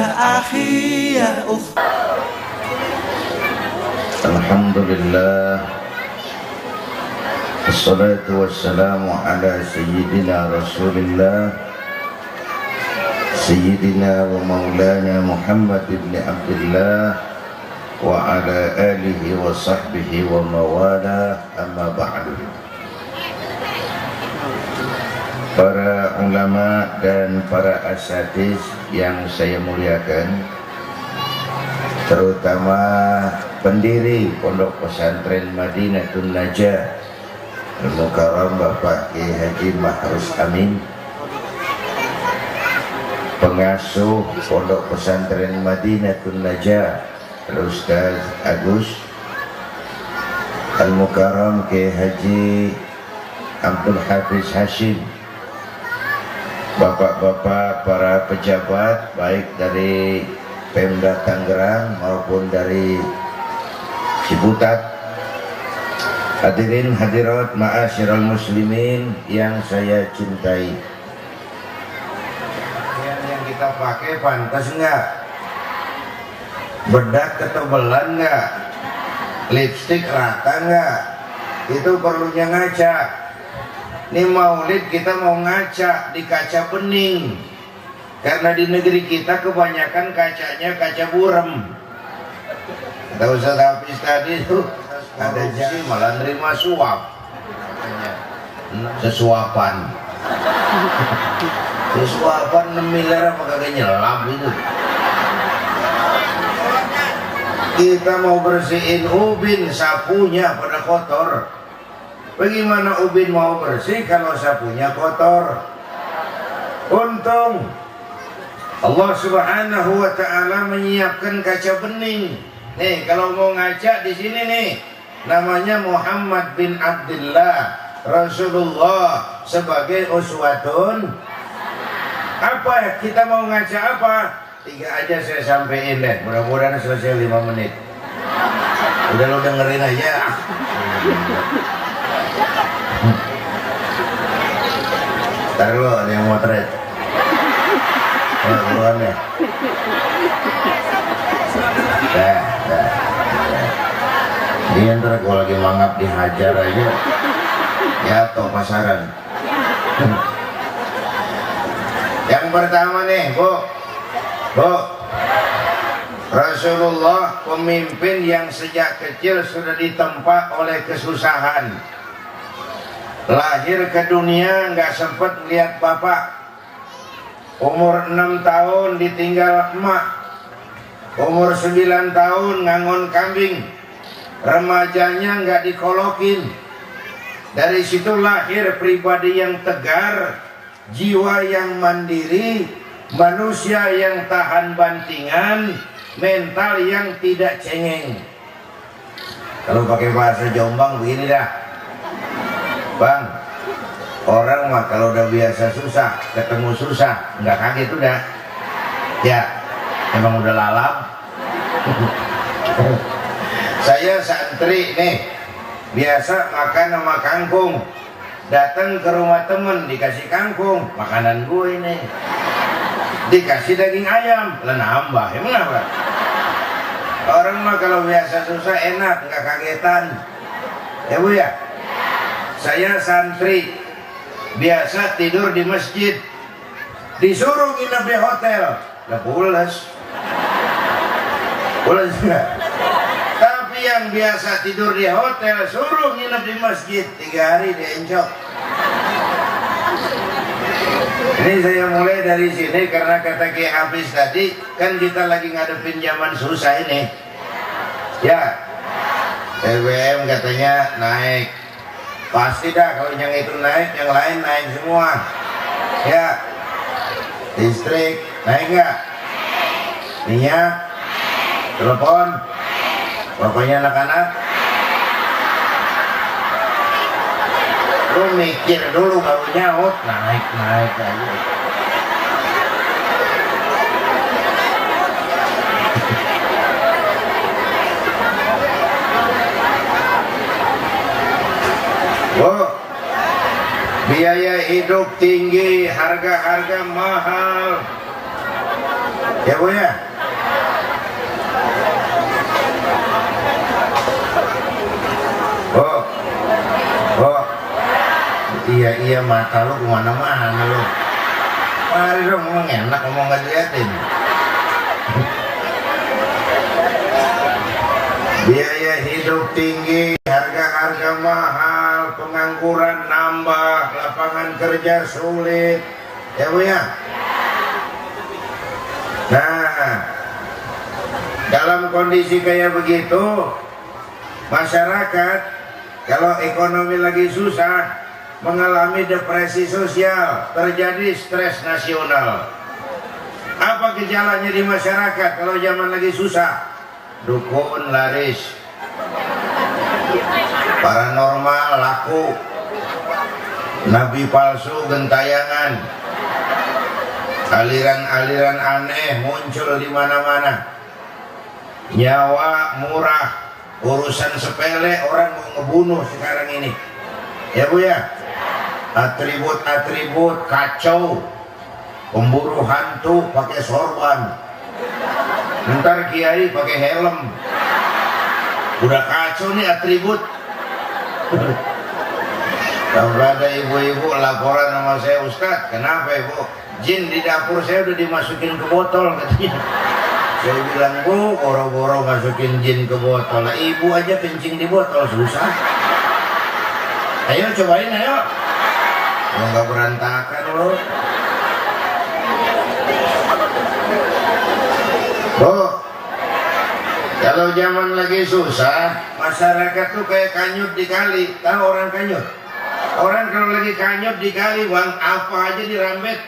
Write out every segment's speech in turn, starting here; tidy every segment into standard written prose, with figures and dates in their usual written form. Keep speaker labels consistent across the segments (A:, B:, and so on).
A: أخي يا أخت.
B: الحمد لله والصلاة والسلام على سيدنا رسول الله سيدنا ومولانا محمد بن عبد الله وعلى آله وصحبه وموالاه أما بعد. Para ulama dan para asatiz yang saya muliakan, terutama pendiri Pondok Pesantren Madinatul Najah Al-Mukarram Bapak Kiai Haji Mahrus Amin, pengasuh Pondok Pesantren Madinatul Najah Al-Ustaz Agus Al-Mukarram Kiai Haji Abdul Hafiz Hashim, bapak-bapak para pejabat baik dari Pemda Tangerang maupun dari Ciputat, hadirin hadirat ma'asyiral muslimin yang saya cintai. Yang kita pakai pantas enggak? Bedak ketebalan enggak? Lipstik rata enggak? Itu perlunya ngaca. Ini maulid kita mau ngaca di kaca bening, karena di negeri kita kebanyakan kacanya kaca burem. Kata Ustaz Hafiz tadi tuh ada jadi malah nerima suap, sesuapan 6 miliar apa kagak nyelam itu. Kita mau bersihin ubin, sapunya pada kotor. Bagaimana ubin mau bersih kalau sapunya kotor? Untung Allah Subhanahu wa Ta'ala menyiapkan kaca bening. Nih, kalau mau ngaca di sini nih, namanya Muhammad bin Abdullah Rasulullah sebagai uswatun. Apa kita mau ngaca apa? 3 aja saya sampein deh. Mudah-mudahan selesai 5 menit. Udah lo dengerin aja. Ntar lo ada yang mau thread. Keluar nih. Dah. Dia ntar kalau lagi mangap dihajar aja, ya toh pasaran. Yang pertama nih, Bu, Rasulullah pemimpin yang sejak kecil sudah ditempa oleh kesusahan. Lahir ke dunia nggak sempat lihat bapak. Umur 6 tahun ditinggal emak. Umur 9 tahun ngangon kambing. Remajanya nggak dikolokin. Dari situ lahir pribadi yang tegar, jiwa yang mandiri, manusia yang tahan bantingan, mental yang tidak cengeng. Kalau pakai bahasa Jombang begini dah, Bang, orang mah kalau udah biasa susah, ketemu susah, nggak kaget udah. Ya, emang udah lalap. Saya santri nih, biasa makan sama kangkung. Datang ke rumah temen, dikasih kangkung, makanan gue ini. Dikasih daging ayam, lah nambah, emang apa? Orang mah kalau biasa susah enak, nggak kagetan. Ya Bu ya? Saya santri, biasa tidur di masjid, disuruh nginep di hotel, lah pulas enggak? Tapi yang biasa tidur di hotel, suruh nginep di masjid, 3 hari diencok. Ini saya mulai dari sini karena kata Kiai Hafiz tadi, kan kita lagi ngadepin zaman susah ini. Ya, BBM katanya naik. Pasti dah kalau yang itu naik, yang lain naik semua. Ya, listrik naik nggak? Minyak, telepon, pokoknya anak-anak. Lu mikir dulu baru nyaut, naik aja. biaya hidup tinggi, harga-harga mahal. Ya Bu ya. Oh, oh, iya mata lu kemana-mana lu. Mari dong ngomong enak, ngomong gak diliatin. Biaya hidup tinggi, harga-harga mahal, pengangguran nambah, lapangan kerja sulit. Ya Bu ya. Nah, dalam kondisi kayak begitu, masyarakat kalau ekonomi lagi susah, mengalami depresi sosial, terjadi stres nasional. Apa gejalanya di masyarakat kalau zaman lagi susah? Dukun laris, paranormal laku, nabi palsu gentayangan, aliran-aliran aneh muncul di mana-mana, nyawa murah, urusan sepele orang mau ngebunuh sekarang ini. Ya Bu ya. Atribut-atribut kacau, pemburu hantu pakai sorban, ntar kiai pakai helm, udah kacau nih atribut. Kalau ada ibu-ibu laporan sama saya, Ustadz, kenapa Ibu? Jin di dapur saya udah dimasukin ke botol katanya. Saya bilang, Bu, boro-boro masukin jin ke botol, ibu aja kencing di botol susah. Ayo cobain, ayo. Nggak berantakan loh. Oh, kalau zaman lagi susah, masyarakat tuh kayak kanyut di kali. Tahu orang kanyut? Orang kalau lagi kanyut di kali, bang, apa aja dirambet.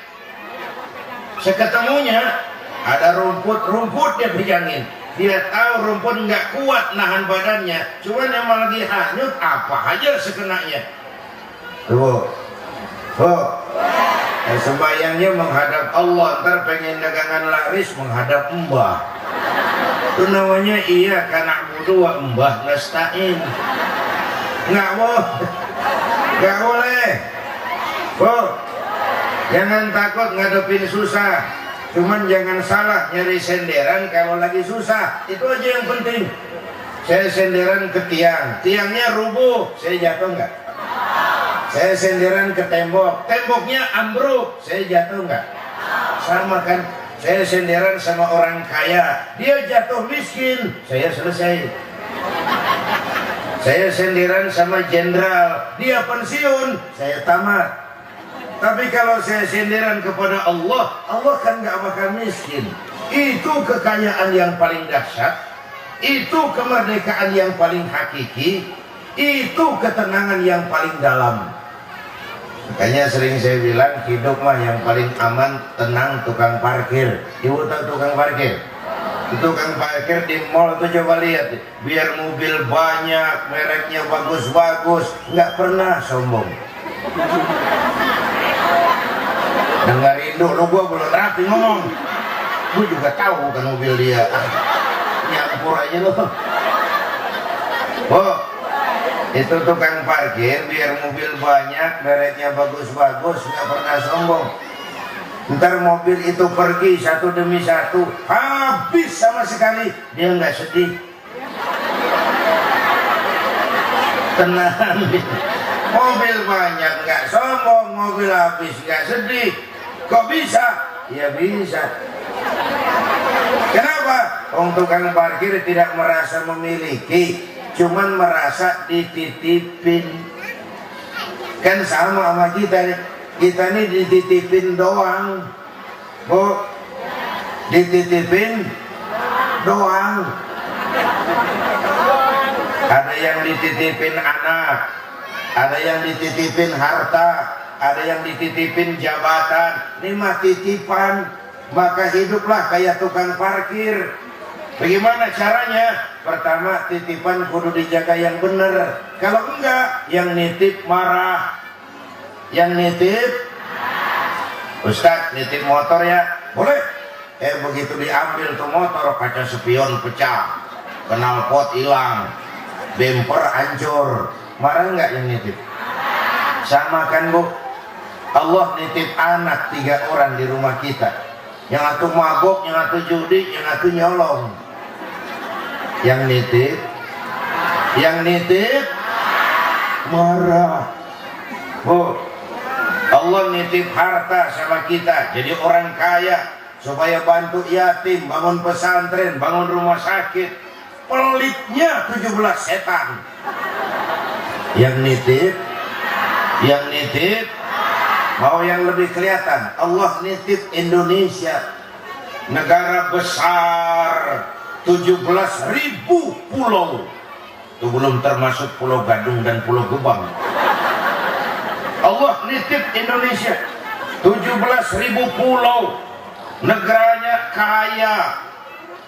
B: Seketemunya ada rumput dia pegangin. Dia tahu rumput nggak kuat nahan badannya, cuman emang lagi hanyut, apa aja sekenanya. Tuh, sembayangnya menghadap Allah, ntar pengen dagangan laris menghadap Mbah. Itu namanya iya karena butuh Mbah nasta'in. Nggak boleh. Jangan takut ngadepin susah, cuman jangan salah nyari senderan kalau lagi susah. Itu aja yang penting. Saya senderan ke tiangnya rubuh, saya jatuh nggak? Saya senderan ke temboknya ambruk, saya jatuh nggak? Sama kan? Saya senderan sama orang kaya, dia jatuh miskin, saya selesai. Saya senderan sama jenderal, dia pensiun, saya tamat. Tapi kalau saya senderan kepada Allah, Allah kan nggak bakal miskin. Itu kekayaan yang paling dahsyat, itu kemerdekaan yang paling hakiki, itu ketenangan yang paling dalam. Makanya sering saya bilang, hidup mah yang paling aman, tenang, tukang parkir. Ibu tahu tukang parkir? Tukang parkir di mall tuh coba lihat, biar mobil banyak, mereknya bagus-bagus, nggak pernah sombong. Dengarin dulu, gua belum rapi ngomong. Gua juga tahu bukan mobil dia. Nyampur aja lo. Oh, itu tukang parkir biar mobil banyak, mereknya bagus-bagus, nggak pernah sombong. Ntar mobil itu pergi satu demi satu, habis sama sekali, dia nggak sedih. Tenang. Mobil banyak nggak sombong, mobil habis nggak sedih. Kok bisa? Ya bisa. Kenapa? Tukang parkir tidak merasa memiliki, cuman merasa dititipin. Kan sama kita nih. Kita nih dititipin doang. Bu, dititipin doang. Ada yang dititipin anak, ada yang dititipin harta, ada yang dititipin jabatan. Ini mah titipan. Maka hiduplah kayak tukang parkir. Bagaimana caranya? Pertama, titipan kudu dijaga yang benar. Kalau enggak, yang nitip marah. Yang nitip, Ustadz nitip motor ya? Boleh. Begitu diambil tuh motor, kaca spion pecah, knalpot hilang, bumper hancur. Marah enggak yang nitip? Sama kan Bu? Allah nitip anak 3 orang di rumah kita. yang atuh mabok, yang atuh judi, yang atuh nyolong. Yang nitip marah. Bu, Allah nitip harta sama kita jadi orang kaya supaya bantu yatim, bangun pesantren, bangun rumah sakit. Pelitnya 17 setan. Yang nitip mau yang lebih kelihatan, Allah nitip Indonesia, negara besar, 17.000 pulau. Itu belum termasuk Pulau Gadung dan Pulau Gebang. Allah nitip Indonesia 17.000 pulau, negaranya kaya,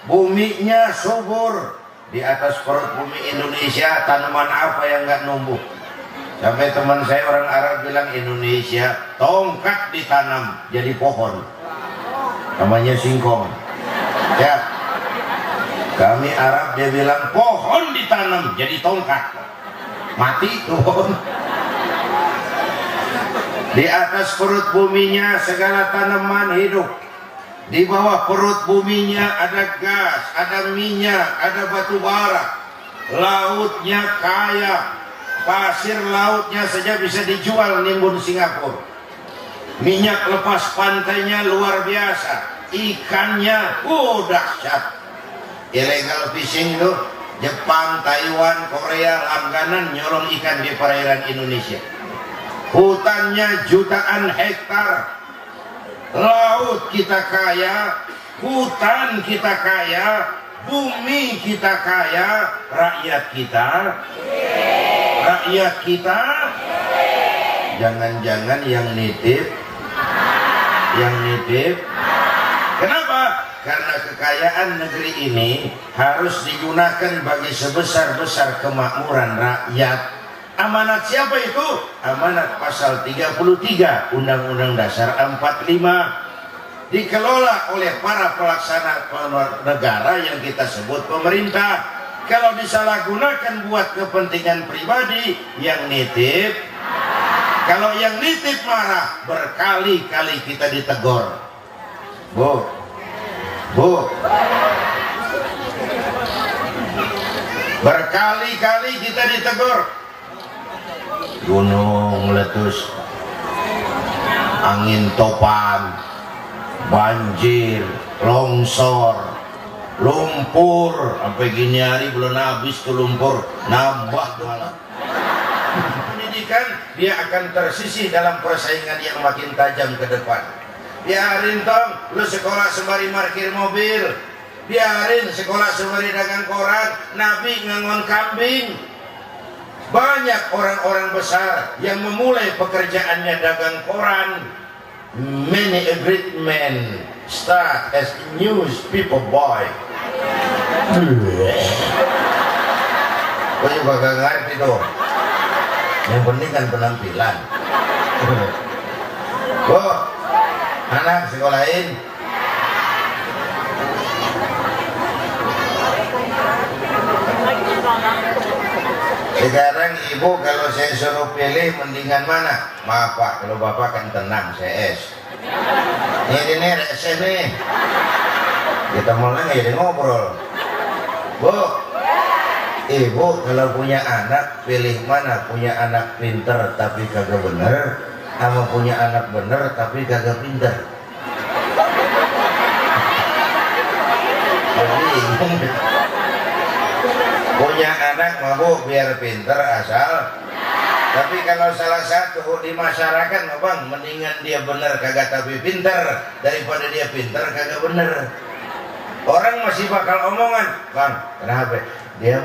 B: buminya subur. Di atas perut bumi Indonesia tanaman apa yang nggak numbuh? Sampai teman saya orang Arab bilang Indonesia tongkat ditanam jadi pohon, namanya singkong. Ya, kami Arab dia bilang pohon ditanam jadi tongkat, mati pohon. Di atas perut buminya segala tanaman hidup. Di bawah perut buminya ada gas, ada minyak, ada batu bara. Lautnya kaya, pasir lautnya saja bisa dijual nimbun Singapura. Minyak lepas pantainya luar biasa, ikannya dahsyat. Illegal fishing itu Jepang, Taiwan, Korea langganan nyolong ikan di perairan Indonesia. Hutannya jutaan hektar, laut kita kaya, hutan kita kaya, bumi kita kaya, rakyat kita jangan-jangan yang nitip. Kenapa? Karena kekayaan negeri ini harus digunakan bagi sebesar-besar kemakmuran rakyat. Amanat siapa itu? Amanat pasal 33 Undang-Undang Dasar 45, dikelola oleh para pelaksana negara yang kita sebut pemerintah. Kalau disalahgunakan buat kepentingan pribadi, yang nitip, kalau yang nitip marah, berkali-kali kita ditegur. Bu, berkali-kali kita ditegur. Gunung meletus, angin topan, banjir, longsor, lumpur, sampai gini hari belum habis tuh lumpur, nambah malah. Pendidikan dia akan tersisih dalam persaingan yang makin tajam ke depan. Biarin tong, lu sekolah sembari parkir mobil, biarin sekolah sembari dagang koran, Nabi ngangon kambing. Banyak orang-orang besar yang memulai pekerjaannya dagang koran. Many a great man start as a newspaper boy. Gue juga gak ngerti tuh. Yang penting kan penampilan. Anak sekolahin. Sekarang ibu kalau saya suruh pilih mendingan mana? Maaf pak, kalau bapak kan tenang, saya es. Ini rese nih. Kita mulai jadi ngobrol. Bu, ibu kalau punya anak pilih mana? Punya anak pinter tapi kagak bener, sama punya anak bener tapi kagak pinter? Punya anak mau biar pinter asal, tapi kalau salah satu di masyarakat bang, mendingan dia bener kagak tapi pinter daripada dia pinter kagak bener. Orang masih bakal omongan, bang kenapa dia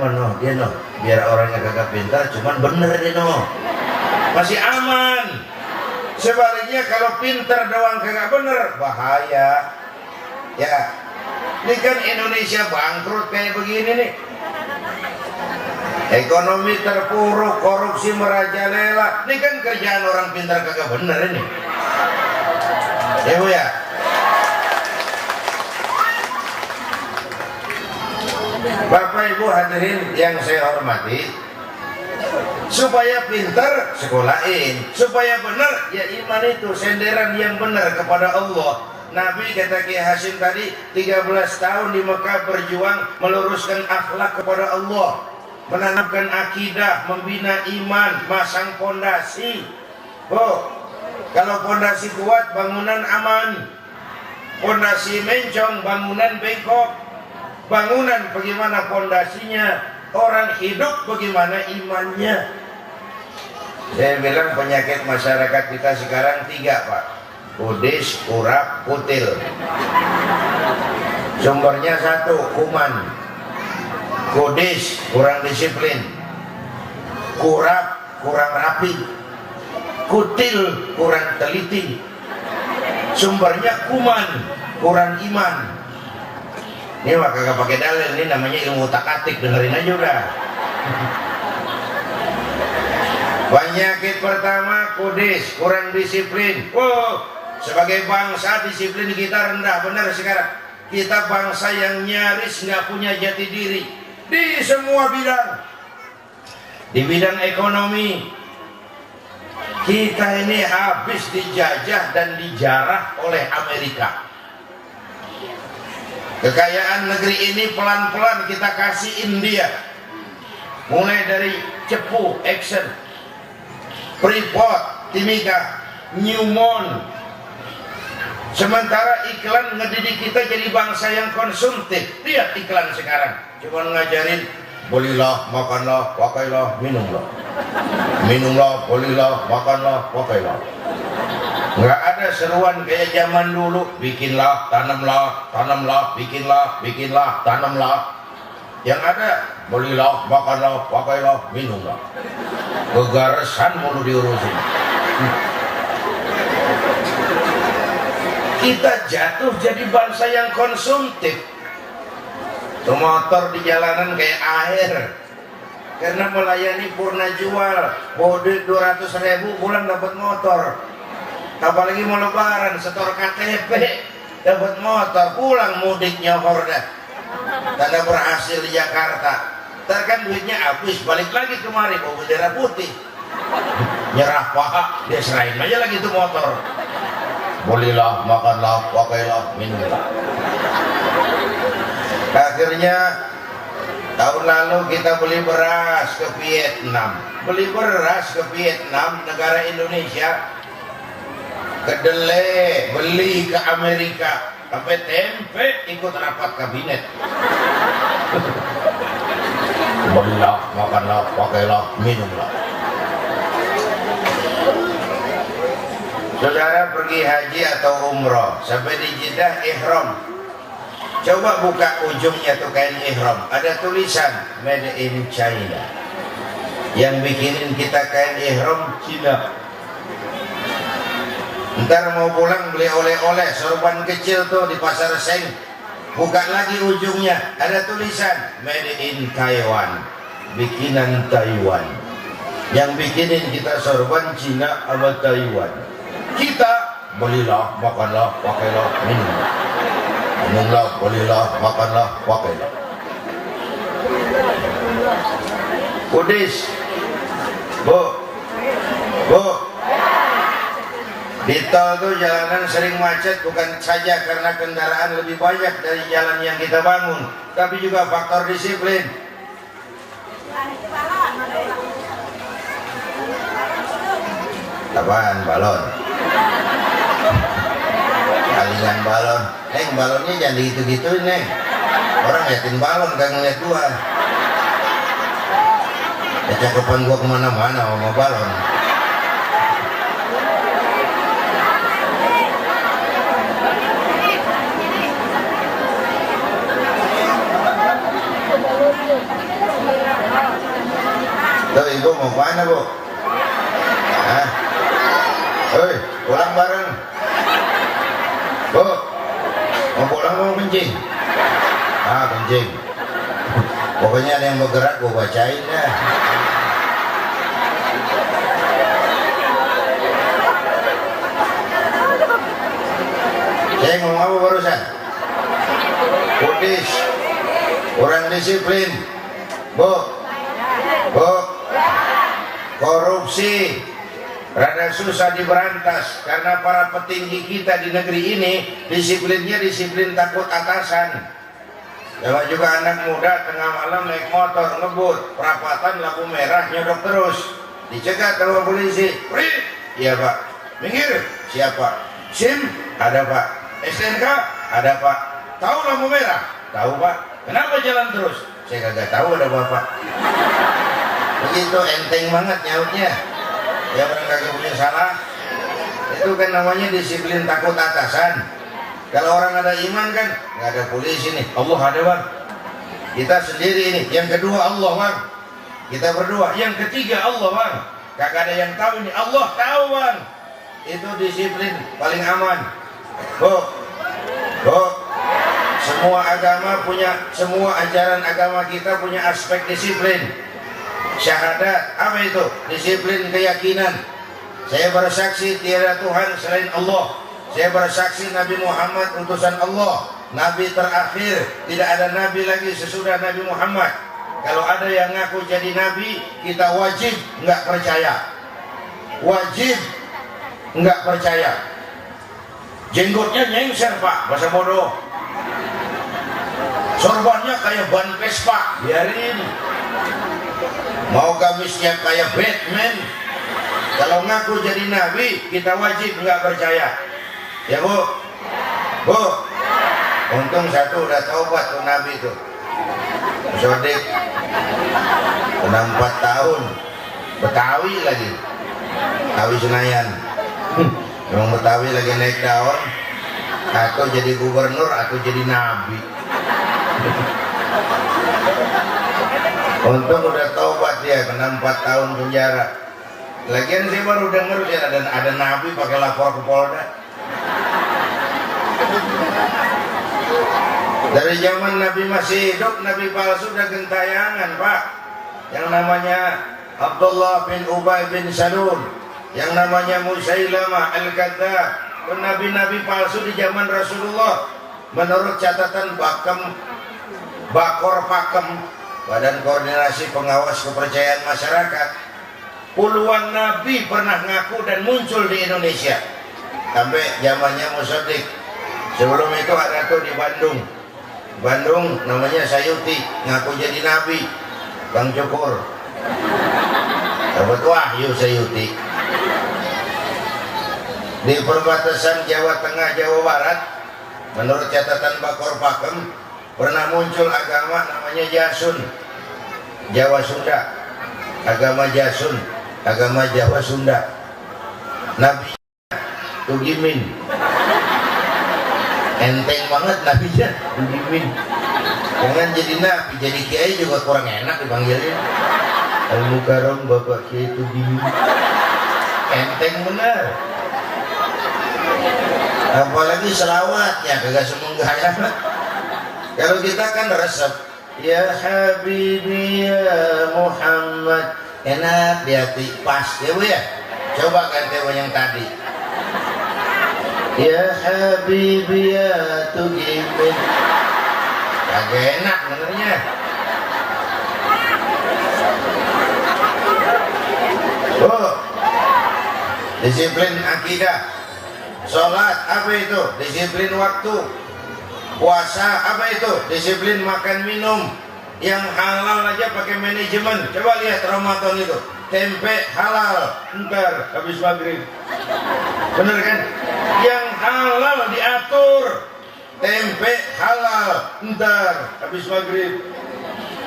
B: biar orangnya kagak pinter cuman bener dia masih aman. Sebaliknya kalau pinter doang kagak bener bahaya ya. Ini kan Indonesia bangkrut kayak begini nih. Ekonomi terpuruk, korupsi merajalela. Ini kan kerjaan orang pintar kagak bener ini. Ya bu ya. Bapak ibu hadirin yang saya hormati, supaya pintar sekolahin, supaya benar ya iman itu senderan yang benar kepada Allah. Nabi kata Kiai Hasim tadi 13 tahun di Mekah berjuang meluruskan akhlak kepada Allah, menanamkan akidah, membina iman, masang pondasi. Kalau pondasi kuat bangunan aman, pondasi mencong bangunan bengkok. Bangunan bagaimana pondasinya, orang hidup bagaimana imannya. Saya bilang penyakit masyarakat kita sekarang 3 Pak: kudis, kurap, kutil. Sumbernya 1, kuman. Kudis, kurang disiplin. Kurap, kurang rapi. Kutil, kurang teliti. Sumbernya kuman, kurang iman. Ini mah kagak pakai dalil, ini namanya ilmu takatik, dengerin aja udah. Penyakit pertama kudis, kurang disiplin. Sebagai bangsa disiplin kita rendah, benar sekarang. Kita bangsa yang nyaris nggak punya jati diri di semua bidang. Di bidang ekonomi kita ini habis dijajah dan dijarah oleh Amerika. Kekayaan negeri ini pelan-pelan kita kasih India. Mulai dari Cepu, Exxon, Freeport, Timika, Newmont. Sementara iklan ngedidik kita jadi bangsa yang konsumtif. Lihat iklan sekarang, cuma ngajarin belilah, makanlah, pakailah, minumlah. Minumlah, belilah, makanlah, pakailah. Nggak ada seruan kayak zaman dulu, bikinlah, tanamlah, tanamlah, bikinlah, bikinlah, tanamlah. Yang ada belilah, makanlah, pakailah, minumlah. Kegaresan mulu diurusin. Kita jatuh jadi bangsa yang konsumtif. Tuh motor di jalanan kayak air, karena melayani purna jual. Bawa duit 200.000 pulang dapat motor. Apalagi mau lebaran, setor KTP dapat motor, pulang mudik nyohor dah. Tanda berhasil di Jakarta. Ntar kan duitnya habis, balik lagi kemari bawa bendera putih. Nyerah paha, dia serahin aja lagi tuh motor. Belilah, makanlah, pakailah, minumlah. Akhirnya tahun lalu kita beli beras ke Vietnam. Beli beras ke Vietnam, negara Indonesia. Kedelai beli ke Amerika, sampai tempe ikut rapat kabinet. Belilah, makanlah, pakailah, minumlah. Saudara pergi haji atau umroh, sampai di Jeddah ihram. Coba buka ujungnya tuh kain ihram, ada tulisan Made in China. Yang bikinin kita kain ihram Cina. Ntar mau pulang beli oleh-oleh, sorban kecil tuh di pasar Seng. Buka lagi ujungnya, ada tulisan Made in Taiwan, bikinan Taiwan. Yang bikinin kita sorban Cina sama Taiwan. Kita belilah, makanlah, pakailah, minumlah. Minumlah, belilah, makanlah, pakailah. Kudis, Bu, di tol tuh jalanan sering macet, bukan saja karena kendaraan lebih banyak dari jalan yang kita bangun, tapi juga faktor disiplin. Apaan balon? Kalingan balon. Neng, balonnya jangan digitu-gituin, Neng. Orang liatin balon, gak ngeliat gua. Ya cakupan gua kemana-mana sama balon. Tuh, ibu mau kemana, Bu? Hah? Hei, pulang bareng. Bu, mau pulang mau kencing? Kencing. Pokoknya ada yang bergerak gue bacain dah. Saya ngomong apa barusan? Kudis, kurang disiplin. Bu, korupsi, rada susah diberantas karena para petinggi kita di negeri ini disiplinnya disiplin takut atasan. Kalau juga anak muda tengah malam naik motor ngebut, perapatan lampu merah nyodok terus, dicegat sama polisi. Iya pak. Minggir. Siapa? SIM? Ada pak. STNK? Ada pak. Tahu lampu merah? Tahu pak. Kenapa jalan terus? Saya kagak tahu ada bapak. Begitu enteng banget nyautnya. Ya orang kagak punya salah. Itu kan namanya disiplin takut atasan. Kalau orang ada iman kan nggak ada polisi nih. Allah ada bang. Kita sendiri ini. Yang kedua Allah bang. Kita berdua. Yang ketiga Allah bang. Kagak ada yang tahu ini. Allah tahu bang. Itu disiplin paling aman. Bu, semua agama punya, semua ajaran agama kita punya aspek disiplin. Syahadat apa itu? Disiplin keyakinan. Saya bersaksi tiada Tuhan selain Allah. Saya bersaksi Nabi Muhammad utusan Allah, Nabi terakhir, tidak ada Nabi lagi sesudah Nabi Muhammad. Kalau ada yang ngaku jadi Nabi, kita wajib nggak percaya. Wajib nggak percaya. Jenggotnya nyengser pak, bahasa bodoh. Sorbannya kayak ban Vespa, biarin. Mau gamisnya kayak Batman. Kalau ngaku jadi Nabi, kita wajib nggak percaya. Ya bu, untung satu udah taubat tuh Nabi tuh, Sodik, udah 4 tahun, Betawi lagi, Betawi Senayan, memang Betawi lagi naik daun, atau jadi gubernur atau jadi Nabi. Untung udah taubat dia, kena 4 tahun penjara. Lagian saya baru denger ya ada Nabi pakai lapor ke Polda. Dari zaman Nabi masih hidup, Nabi palsu udah gentayangan pak. Yang namanya Abdullah bin Ubay bin Salul, yang namanya Musailamah Al-Kadzdzab, nabi-nabi palsu di zaman Rasulullah. Menurut catatan Bakor Pakem, Badan Koordinasi Pengawas Kepercayaan Masyarakat, puluhan nabi pernah ngaku dan muncul di Indonesia sampai zamannya Musodik. Sebelum itu ada tuh di Bandung namanya Sayuti ngaku jadi nabi, Bang Cukur dapat wahyu Sayuti. Di perbatasan Jawa Tengah Jawa Barat, menurut catatan Bakor Pakem, pernah muncul agama namanya Jasun, Jawa Sunda, agama Jasun, agama Jawa Sunda. Nabi Tugimin, enteng banget nabinya Tugimin. Jangan jadi nabi, jadi kiai juga kurang enak dipanggilnya. Al-Mukarram Bapak Kiai Tugimin, enteng bener. Apalagi selawatnya kagak semenggaya. Kalau kita kan resep, ya Habibi ya Muhammad, enak di hati, pas ya bu ya. Coba ganti yang tadi, ya Habibi ya Tugimin, kagak enak dengernya. Oh, disiplin akidah. Sholat apa itu? Disiplin waktu. Puasa apa itu? Disiplin makan minum. Yang halal aja pakai manajemen. Coba lihat Ramadan itu, tempe halal, ntar habis maghrib. Bener kan? Yang halal diatur, tempe halal, ntar habis maghrib.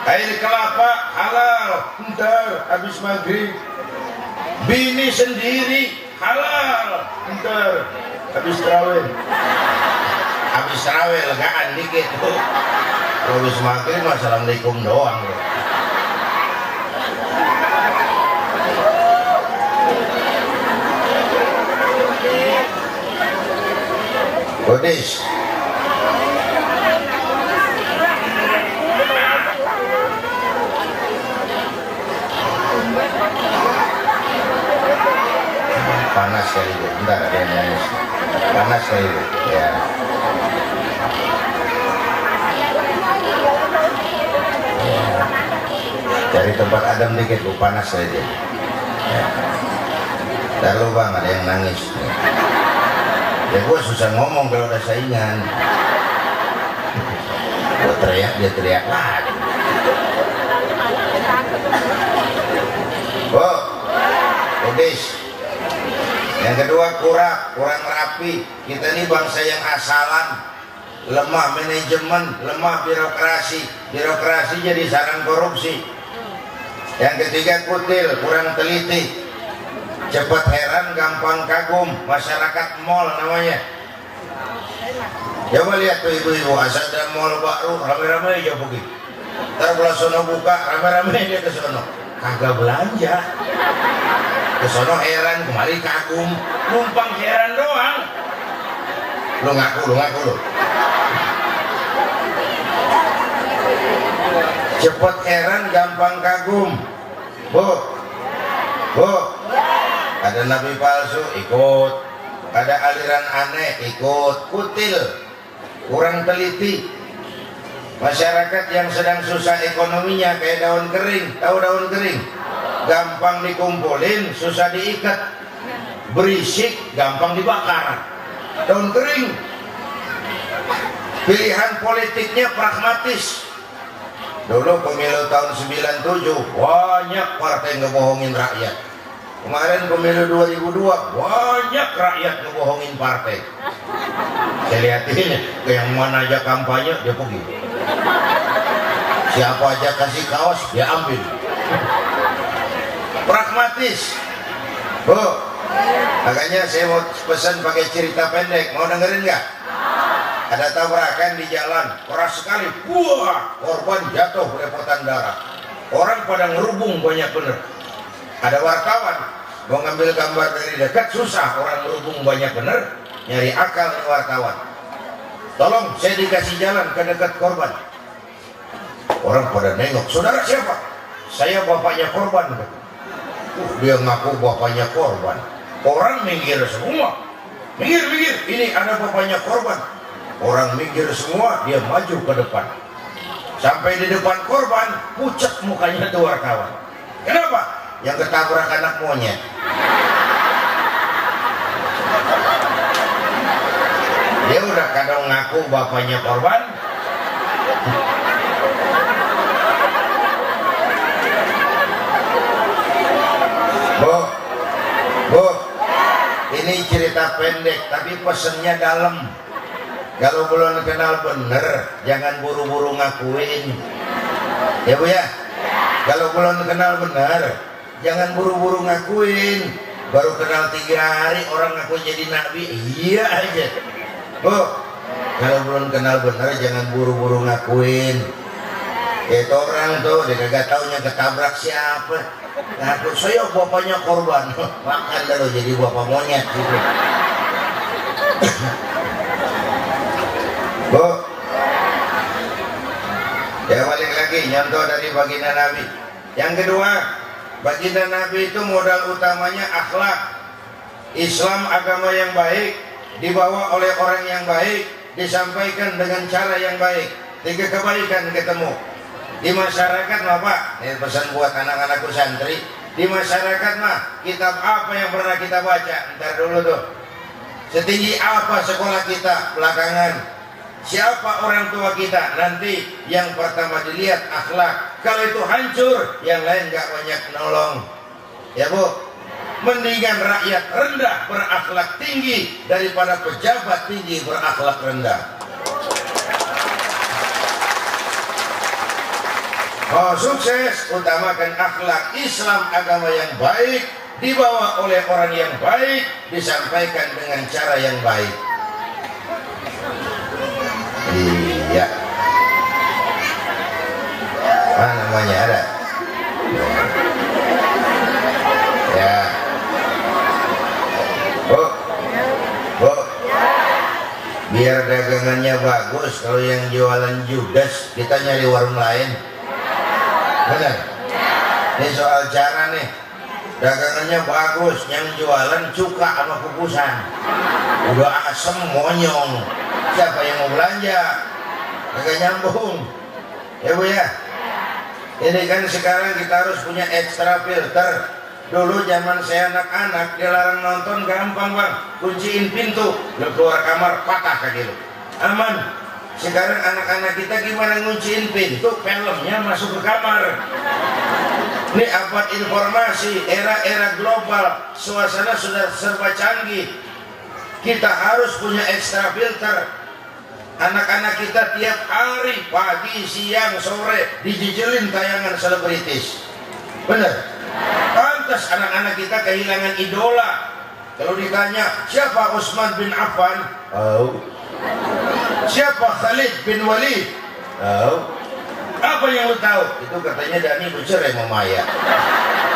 B: Air kelapa halal, ntar habis maghrib. Bini sendiri halal, ntar habis terawih. Habis terawih legaan dikit tuh. Habis maghrib assalamualaikum doang loh. Kodis. Panas kali itu, bentar ada yang nangis. Panas kali itu, ya. Cari tempat adem dikit, bu, panas kali itu. Ya. Ntar lu bang, ada yang nangis. Ya gue susah ngomong kalau udah saingan. Gue teriak, dia teriak lagi. Oh, Udis. Yang kedua kurang rapi. Kita ini bangsa yang asalan, lemah manajemen, lemah birokrasi. Birokrasi jadi sarang korupsi. Yang ketiga kutil, kurang teliti. Cepat heran, gampang kagum, masyarakat mall namanya. Coba lihat tuh ibu-ibu, asal ada mall baru, rame-rame aja pergi. Ntar kalau sono buka, rame-rame dia ke sono. Kagak belanja. Ke sono heran, kemari kagum, numpang heran doang. Lu ngaku lu. Cepat heran, gampang kagum. Bu. Ada nabi palsu ikut, ada aliran aneh ikut, kutil, kurang teliti. Masyarakat yang sedang susah ekonominya kayak daun kering, tahu daun kering? Gampang dikumpulin, susah diikat, berisik, gampang dibakar. Daun kering. Pilihan politiknya pragmatis. Dulu pemilu tahun 97 banyak partai ngebohongin rakyat. Kemarin pemilu 2002 banyak rakyat ngebohongin partai. Saya lihatin ke yang mana aja kampanye dia pergi. Siapa aja kasih kaos dia ambil. Pragmatis. Bu, makanya saya mau pesan pakai cerita pendek. Mau dengerin nggak? Ada tabrakan di jalan, keras sekali. Wah, korban jatuh belepotan darah. Orang pada ngerubung banyak bener. Ada wartawan mau ngambil gambar dari dekat susah, orang berhubung banyak bener, nyari akal wartawan. Tolong saya dikasih jalan ke dekat korban. Orang pada nengok, saudara siapa? Saya bapaknya korban. Dia ngaku bapaknya korban. Orang minggir semua. Minggir, ini ada bapaknya korban. Orang minggir semua, dia maju ke depan. Sampai di depan korban, pucat mukanya tuh wartawan. Kenapa? Yang ketabrak anak monyet. Dia udah kadang ngaku bapaknya korban. Bu, ini cerita pendek tapi pesennya dalam. Kalau belum kenal bener, jangan buru-buru ngakuin. Ya Bu ya. Kalau belum kenal bener, jangan buru-buru ngakuin. Baru kenal 3 hari orang ngaku jadi nabi, iya aja. Bu, kalau belum kenal benar jangan buru-buru ngakuin. Itu orang tuh dia kagak taunya ketabrak siapa. Ngaku saya bapaknya korban. Makan dah lo jadi bapak monyet gitu. Bu, ya balik lagi nyontoh dari baginda Nabi. Yang kedua, baginda Nabi itu modal utamanya akhlak. Islam agama yang baik, dibawa oleh orang yang baik, disampaikan dengan cara yang baik. 3 kebaikan ketemu. Di masyarakat mah Pak, ini pesan buat anak-anakku santri. Di masyarakat mah, kitab apa yang pernah kita baca? Ntar dulu tuh. Setinggi apa sekolah kita belakangan? Siapa orang tua kita? Nanti yang pertama dilihat akhlak. Kalau itu hancur, yang lain gak banyak nolong. Ya Bu, mendingan rakyat rendah berakhlak tinggi daripada pejabat tinggi berakhlak rendah. Mau sukses, utamakan akhlak. Islam agama yang baik, dibawa oleh orang yang baik, disampaikan dengan cara yang baik. Iya. Mana namanya ada? Ya. Bu, biar dagangannya bagus. Kalau yang jualan judes, kita nyari warung lain. Benar? Ini soal cara nih. Dagangannya bagus, yang jualan cuka sama kukusan. Udah asem monyong. Siapa yang mau belanja? Agak nyambung. Ya Bu ya. Ini kan sekarang kita harus punya extra filter. Dulu zaman saya anak-anak dilarang nonton gampang bang, kunciin pintu, lu keluar kamar patah kaki lu, aman. Sekarang anak-anak kita gimana ngunciin pintu, filmnya masuk ke kamar. Ini abad informasi, era global, suasana sudah serba canggih. Kita harus punya extra filter. Anak-anak kita tiap hari, pagi, siang, sore, dijijelin tayangan selebritis. Bener? Pantas anak-anak kita kehilangan idola. Kalau ditanya, siapa Utsman bin Affan? Oh. Siapa Khalid bin Walid? Oh. Apa yang lu tahu? Itu katanya Dani bercerai sama Maya.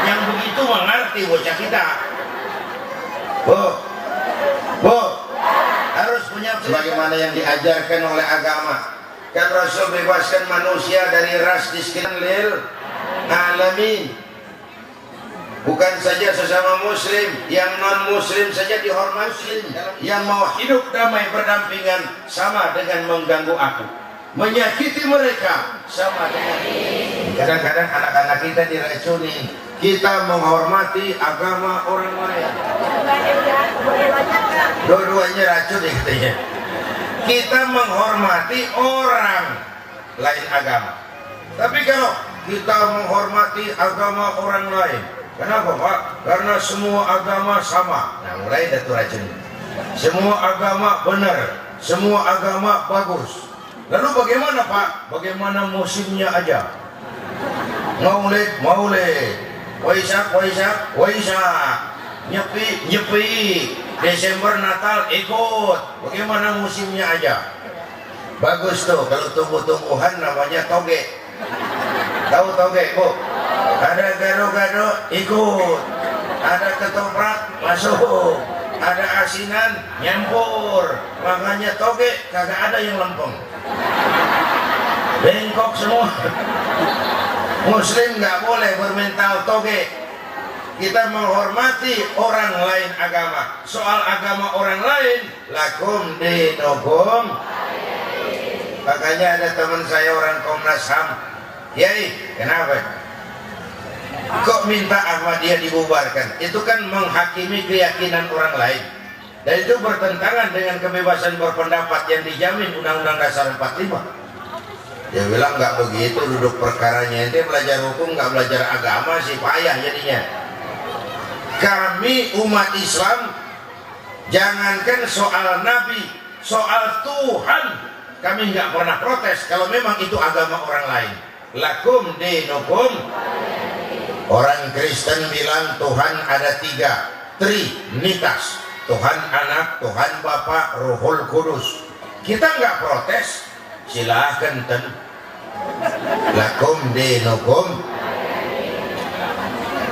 B: Yang begitu mengerti bocah kita. Bu, harus punya sebagaimana yang diajarkan oleh agama. Kan Rasul bebaskan manusia dari ras diskriminatif alamin. Bukan saja sesama muslim, yang non muslim saja dihormati. Yang mau hidup damai berdampingan sama dengan mengganggu aku, menyakiti mereka sama dengan. Kadang-kadang anak-anak kita diracuni. Kita menghormati agama orang lain. Dua-duanya racun ya katanya. Kita menghormati orang lain agama. Tapi kalau kita menghormati agama orang lain, kenapa Pak? Karena semua agama sama. Nah mulai dari racun. Semua agama benar, semua agama bagus. Lalu bagaimana Pak? Bagaimana musimnya aja? Maulid, Waisak, Nyepi, Desember Natal ikut. Bagaimana musimnya aja? Bagus tuh, kalau tumbuh-tumbuhan namanya toge. Tahu toge Bu? Ada gado-gado ikut, ada ketoprak masuk, ada asinan nyampur. Makanya toge kagak ada yang lempeng, bengkok semua. Muslim nggak boleh bermental toge. Kita menghormati orang lain agama. Soal agama orang lain, lakum dinukum. Makanya ada teman saya orang Komnas HAM, Yai, kenapa? Kok minta Ahmadiyah dibubarkan? Itu kan menghakimi keyakinan orang lain. Dan itu bertentangan dengan kebebasan berpendapat yang dijamin Undang-Undang Dasar 45. Dia bilang nggak begitu duduk perkaranya. Ente belajar hukum nggak belajar agama sih, payah jadinya. Kami umat Islam, jangankan soal Nabi, soal Tuhan kami nggak pernah protes kalau memang itu agama orang lain. Lakum dinukum. Orang Kristen bilang Tuhan ada 3, Trinitas, Tuhan Anak, Tuhan Bapa, Ruhul Kudus. Kita nggak protes, silahkan lakum dinukum.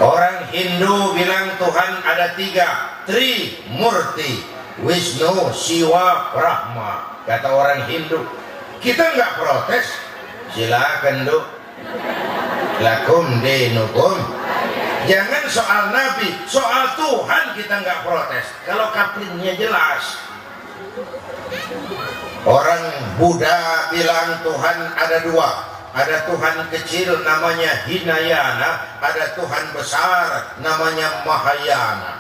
B: Orang Hindu bilang Tuhan ada 3, Trimurti, Wisnu, Siwa, Brahma. Kata orang Hindu. Kita nggak protes, silahkan lakum dinukum. Jangan soal Nabi, soal Tuhan kita nggak protes kalau kaplingnya jelas. Orang Buddha bilang Tuhan ada 2, ada Tuhan kecil namanya Hinayana, ada Tuhan besar namanya Mahayana.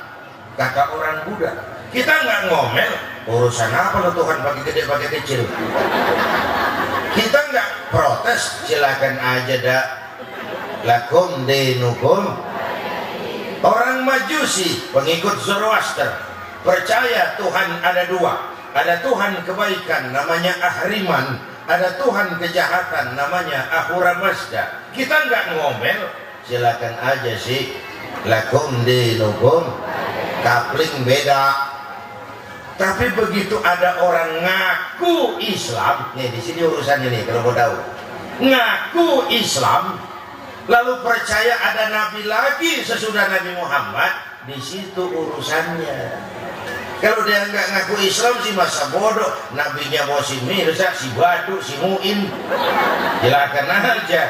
B: Kata orang Buddha, kita nggak ngomel, urusan apa lo Tuhan bagi gede bagi kecil. Kita nggak protes, silakan aja dah. Lakum dinukum. Orang Majusi, pengikut Zoroaster, percaya Tuhan ada 2. Ada Tuhan kebaikan namanya Ahriman, ada Tuhan kejahatan namanya Ahura Mazda. Kita nggak ngomel, silakan aja sih. Lakum dinukum. Kapling beda. Tapi begitu ada orang ngaku Islam, nih di sini urusan ini kalau mau tahu. Ngaku Islam, lalu percaya ada nabi lagi sesudah Nabi Muhammad, di situ urusannya. Kalau dia nggak ngaku Islam sih masa bodoh, nabinya mau si Mirza, si Badu, si Muin, silakan aja.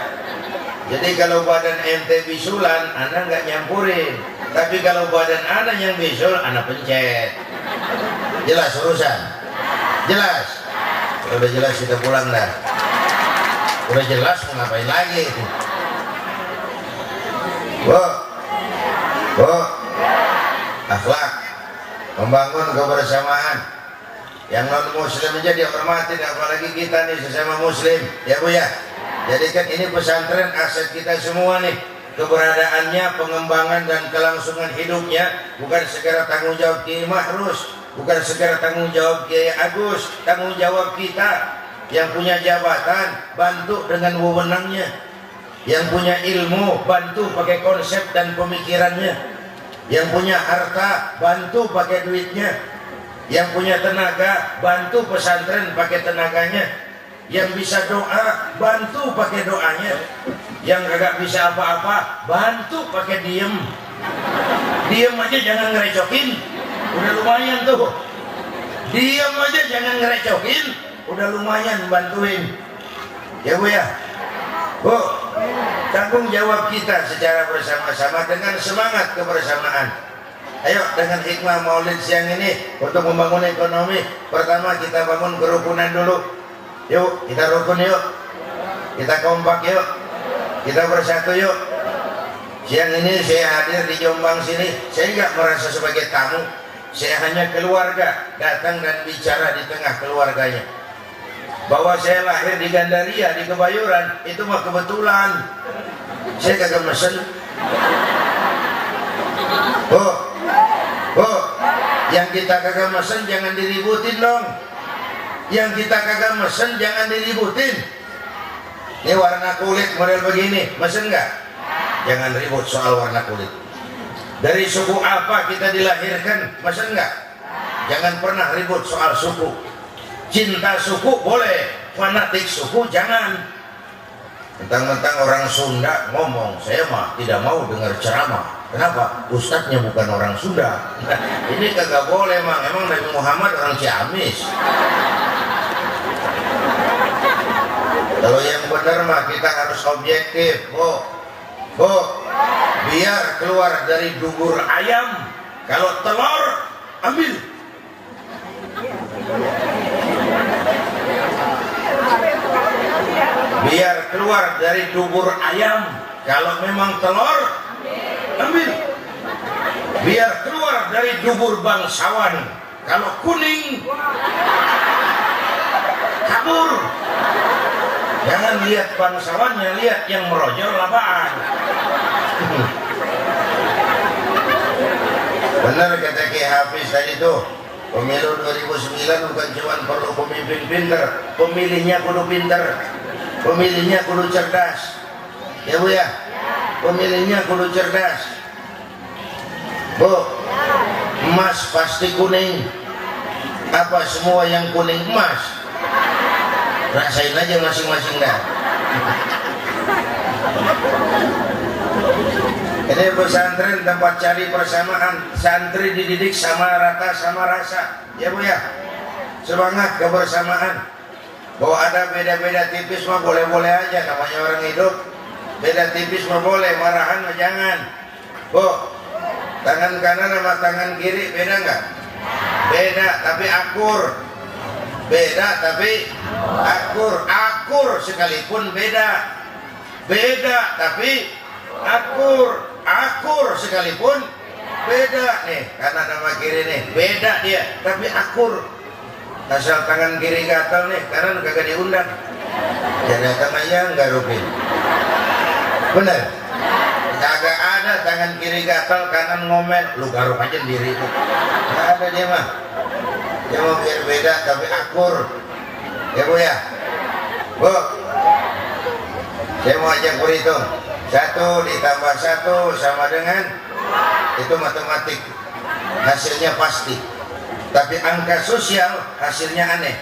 B: Jadi kalau badan ente bisulan, anda nggak nyampurin. Tapi kalau badan anda yang bisul, anda pencet. Jelas urusan? Jelas? Udah jelas kita pulang dah. Udah jelas mau ngapain lagi? Bu, akhlak, membangun kebersamaan. Yang non muslim aja dihormatin, apalagi kita nih sesama muslim, ya Bu ya. Jadi kan ini pesantren aset kita semua nih. Keberadaannya, pengembangan dan kelangsungan hidupnya bukan segera tanggung jawab Kiai Mahrus, bukan segera tanggung jawab Kiai Agus, tanggung jawab kita yang punya jabatan, bantu dengan wewenangnya, yang punya ilmu, bantu pakai konsep dan pemikirannya, yang punya harta, bantu pakai duitnya, yang punya tenaga, bantu pesantren pakai tenaganya, yang bisa doa, bantu pakai doanya, yang kagak bisa apa-apa, bantu pakai diem. Diem aja jangan ngerecokin, udah lumayan tuh. Diem aja jangan ngerecokin, udah lumayan bantuin. Ya Bu ya. Bu, tanggung jawab kita secara bersama-sama dengan semangat kebersamaan. Ayo dengan hikmah maulid siang ini untuk membangun ekonomi. Pertama kita bangun kerukunan dulu. Yuk kita rukun yuk, kita kompak yuk, kita bersatu yuk. Siang ini saya hadir di Jombang sini, saya nggak merasa sebagai tamu, saya hanya keluarga datang dan bicara di tengah keluarganya. Bahwa saya lahir di Gandaria, di Kebayoran, itu mah kebetulan. Saya kagak mesen. Bu, yang kita kagak mesen jangan diributin dong. Yang kita kagak mesen jangan diributin. Ini warna kulit model begini, mesen nggak? Jangan ribut soal warna kulit. Dari suku apa kita dilahirkan, mesen nggak? Jangan pernah ribut soal suku. Cinta suku boleh, fanatik suku jangan. Mentang-mentang orang Sunda ngomong, saya mah tidak mau dengar ceramah. Kenapa? Ustadznya bukan orang Sunda. Ini kagak boleh, Mang. Emang Nabi Muhammad orang Ciamis. Kalau yang benar mah kita harus objektif, Bu, biar keluar dari dubur ayam. Kalau telur, ambil. Biar keluar dari dubur ayam. Kalau memang telur, ambil. Biar keluar dari dubur bangsawan. Kalau kuning, kabur. Jangan lihat bangsawannya, lihat yang merojol lapaan. Benar kata Ki Hafiz tadi tuh, pemilu 2009 bukan cuma perlu pemimpin pinter, pemilihnya kudu pinter, pemilihnya kudu cerdas. Ya Bu ya, pemilihnya kudu cerdas. Bu, emas pasti kuning. Apa semua yang kuning emas? Rasain aja masing-masing dah. Ini pesantren tempat cari persamaan. Santri dididik sama rata sama rasa. Ya Bu ya, semangat kebersamaan. Bahwa ada beda-beda tipis mah boleh-boleh aja, namanya orang hidup. Beda tipis mah boleh, marahan mah jangan. Bu, tangan kanan sama tangan kiri beda nggak? Beda tapi akur. Beda tapi akur. Akur sekalipun beda. Beda tapi akur. Akur sekalipun beda. Nih kanan sama kiri nih beda dia tapi akur. Asal tangan kiri gatal nih, kanan kagak diundang. Jadi datang aja nggak rugi. Bener? Kagak ada tangan kiri gatal kanan ngomel, lu garuk aja diri itu. Nggak ada dia mah. Dia mau biar beda tapi akur. Ya Bu ya. Bu, saya mau ajak berhitung. 1 ditambah 1 sama dengan, itu matematik. Hasilnya pasti. Tapi angka sosial hasilnya aneh.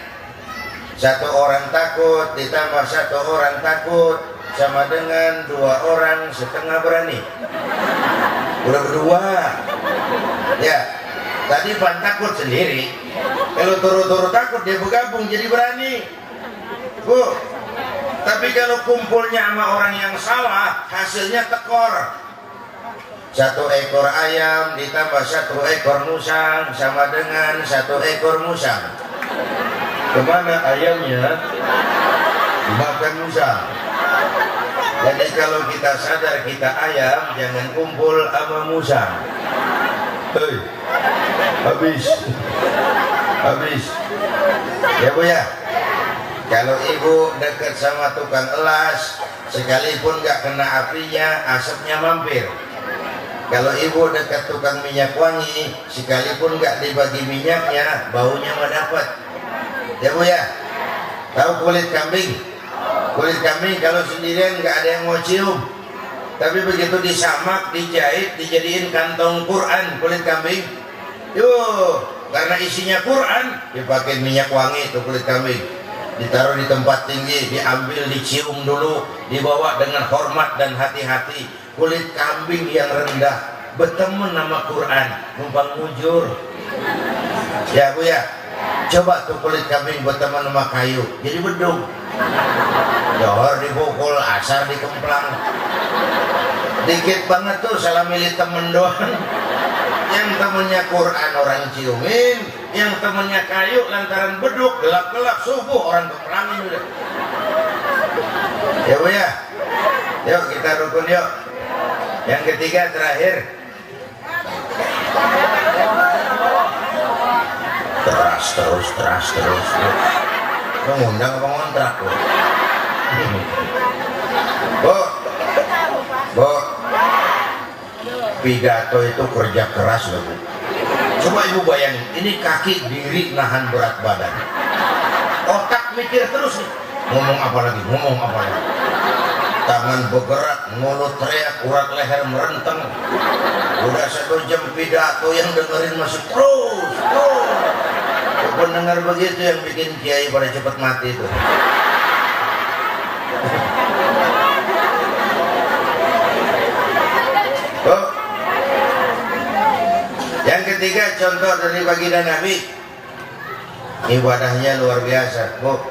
B: 1 orang takut ditambah 1 orang takut sama dengan 2 orang setengah berani. Udah berdua. Ya, tadi Pan takut sendiri. Kalau turu-turu takut dia bergabung jadi berani. Bu, tapi kalau kumpulnya sama orang yang salah hasilnya tekor. 1 ekor ayam ditambah 1 ekor musang sama dengan 1 ekor musang. Kemana ayamnya? Dimakan musang. Jadi kalau kita sadar kita ayam, jangan kumpul sama Musa. Hei, habis ya Bu ya. Kalau ibu dekat sama tukang elas, sekalipun nggak kena apinya, asapnya mampir. Kalau ibu dekat tukang minyak wangi, sekalipun nggak dibagi minyaknya, baunya mah dapat. Ya Bu ya. Tahu kulit kambing? Kulit kambing kalau sendirian nggak ada yang mau cium. Tapi begitu disamak, dijahit, dijadiin kantong Quran kulit kambing. Yuh, karena isinya Quran, dipakai minyak wangi itu kulit kambing. Ditaruh di tempat tinggi, diambil, dicium dulu, dibawa dengan hormat dan hati-hati. Kulit kambing yang rendah berteman nama Quran, numpang mujur. Ya Bu ya. Coba tuh kulit kambing berteman sama kayu, jadi bedung. Johor dipukul, asar dikemplang. Dikit banget tuh salah milih temen doang. Yang temennya Quran orang ciumin, yang temennya kayu lantaran beduk, gelap-gelap subuh orang kemplangin udah. Ya Bu ya. Yuk kita rukun yuk. Yang ketiga terakhir. Terus. Mengundang apa ngontrak Bu? Bu, pidato itu kerja keras loh Bu. Coba ibu bayangin, ini kaki diri nahan berat badan, otak mikir terus nih, ngomong apa lagi, tangan bergerak, mulut teriak, urat leher merenteng. Udah 1 jam pidato, yang dengerin masih terus. Pendengar begitu yang bikin kiai pada cepat mati itu. Oh. Yang ketiga contoh dari baginda Nabi, ibadahnya luar biasa Bu.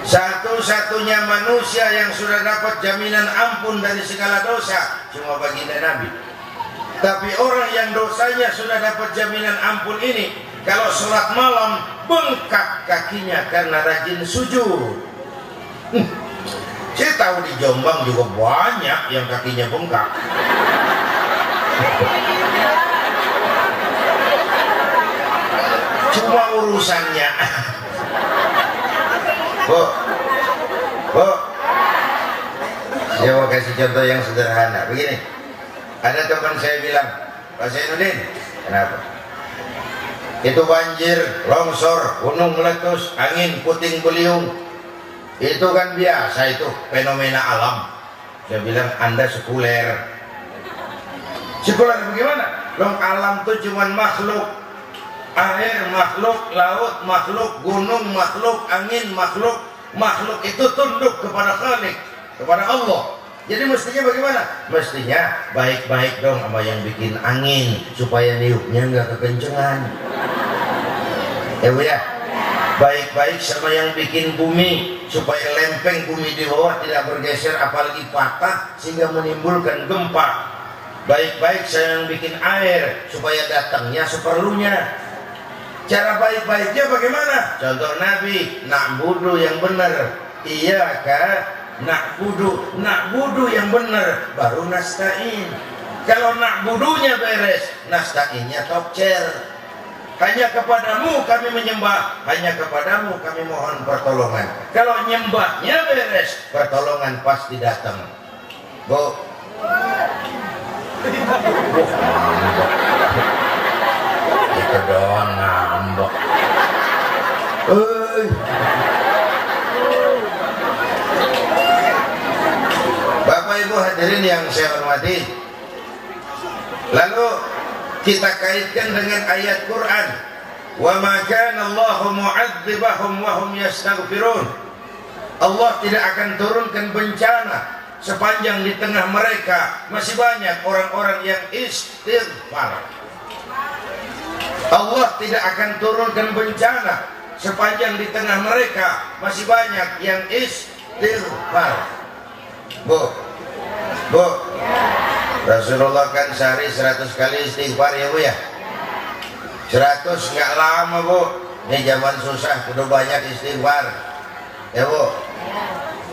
B: Satu-satunya manusia yang sudah dapat jaminan ampun dari segala dosa cuma baginda Nabi. Tapi orang yang dosanya sudah dapat jaminan ampun ini, kalau sholat malam bengkak kakinya karena rajin sujud. Saya tahu di Jombang juga banyak yang kakinya bengkak. Cuma urusannya. Bu, saya mau kasih contoh yang sederhana. Begini, ada teman saya bilang, Pak Zainuddin, kenapa? Itu banjir, longsor, gunung meletus, angin puting beliung, itu kan biasa, itu fenomena alam. Saya bilang Anda sekuler. Sekuler bagaimana? Long alam itu cuma makhluk, air makhluk, laut makhluk, gunung makhluk, angin makhluk. Makhluk itu tunduk kepada Khalik, kepada Allah. Jadi mestinya bagaimana? Mestinya baik-baik dong sama yang bikin angin, supaya niupnya nggak kekencengan. Ya Bu ya. Baik-baik sama yang bikin bumi, supaya lempeng bumi di bawah tidak bergeser apalagi patah sehingga menimbulkan gempa. Baik-baik sama yang bikin air, supaya datangnya seperlunya. Cara baik-baiknya bagaimana? Contoh Nabi, na'budu yang benar. Iya kah? Na'budu yang benar, baru nasta'in. Kalau na'budunya beres, nasta'innya tokcer. Hanya kepadamu kami menyembah, hanya kepadamu kami mohon pertolongan. Kalau nyembahnya beres, pertolongan pasti datang. Bu, itu doang ngambek. Bapak Ibu hadirin yang saya hormati, lalu kita kaitkan dengan ayat Quran, wa ma kana Allahu mu'adzibahum wa hum yastaghfirun. Allah tidak akan turunkan bencana sepanjang di tengah mereka masih banyak orang-orang yang istighfar. Allah tidak akan turunkan bencana sepanjang di tengah mereka masih banyak yang istighfar. Bu, Rasulullah kan sehari 100 kali istighfar ya Bu ya. 100 nggak lama Bu. Ini zaman susah, kudu banyak istighfar. Ya Bu.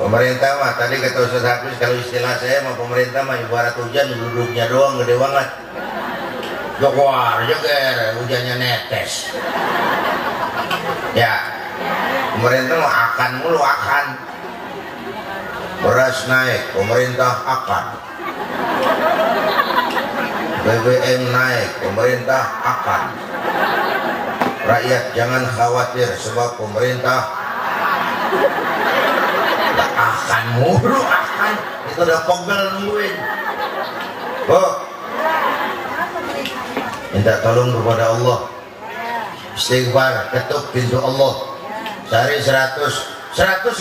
B: Pemerintah mah tadi kata Ustaz Hafiz, kalau istilah saya mah pemerintah mah ibarat hujan duduknya doang gede banget. Jokwar, joker, hujannya netes. Ya, pemerintah mah akan mulu akan. Beras naik, pemerintah akan. BBM naik, pemerintah akan. Rakyat jangan khawatir sebab pemerintah akan mulu akan. Itu udah pegel nungguin. Minta tolong kepada Allah, istighfar, ketuk pintu Allah. Sehari 100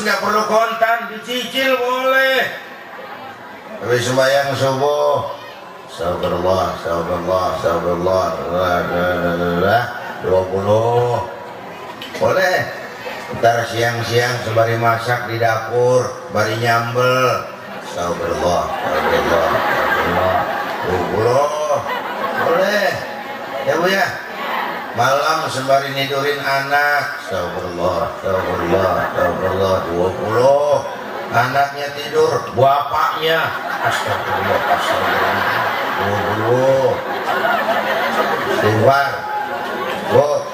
B: nggak perlu kontan, dicicil boleh. Tapi sembahyang subuh, astagfirullah, astagfirullah, astagfirullah, 20 boleh. Ntar siang-siang sembari masak di dapur, bari nyambel, astagfirullah, astagfirullah, astagfirullah, 20 boleh. Ya Bu ya, malam sembari nidurin anak, astagfirullah, astagfirullah, astagfirullah, 20. Anaknya tidur, bapaknya, astagfirullah, astagfirullah, 20. Istighfar. Bu,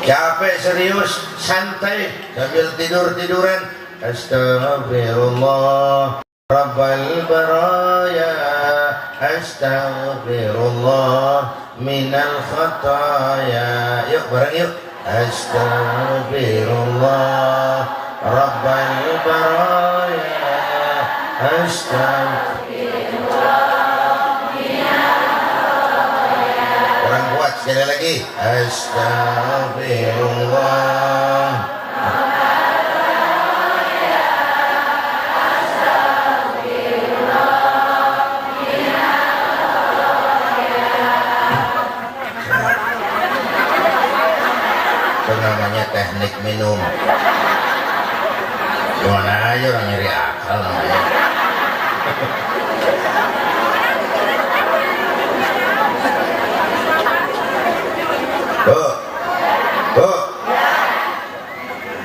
B: capek serius, santai sambil tidur-tiduran, astagfirullah rabbal baraya, astaghfirullah minal khataya. Yuk bareng yuk. Astaghfirullah rabbal baraya, astaghfirullah minal khataya. Kurang kuat, sekali lagi. Astaghfirullah. Itu namanya teknik minum. Gimana aja orang nyeri akal namanya. Bu,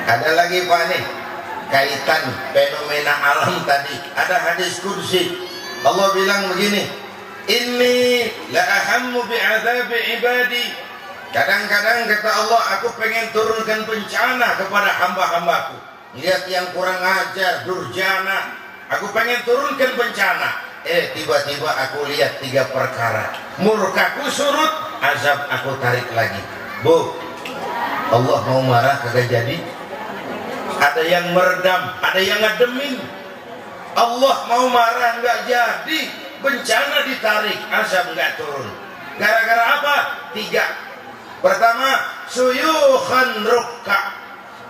B: ada lagi Pak nih, kaitan fenomena alam tadi. Ada hadis kursi, Allah bilang begini, inni la ahammu bi'adzabi ibadi. Kadang-kadang kata Allah, aku pengen turunkan bencana kepada hamba-hambaku. Lihat yang kurang ajar, durjana, aku pengen turunkan bencana. Tiba-tiba aku lihat 3 perkara. Murkaku surut, azab aku tarik lagi. Bu, Allah mau marah kagak jadi. Ada yang meredam, ada yang ngedemin. Allah mau marah nggak jadi, bencana ditarik, azab nggak turun. Gara-gara apa? 3. Pertama, suyukhan rukka.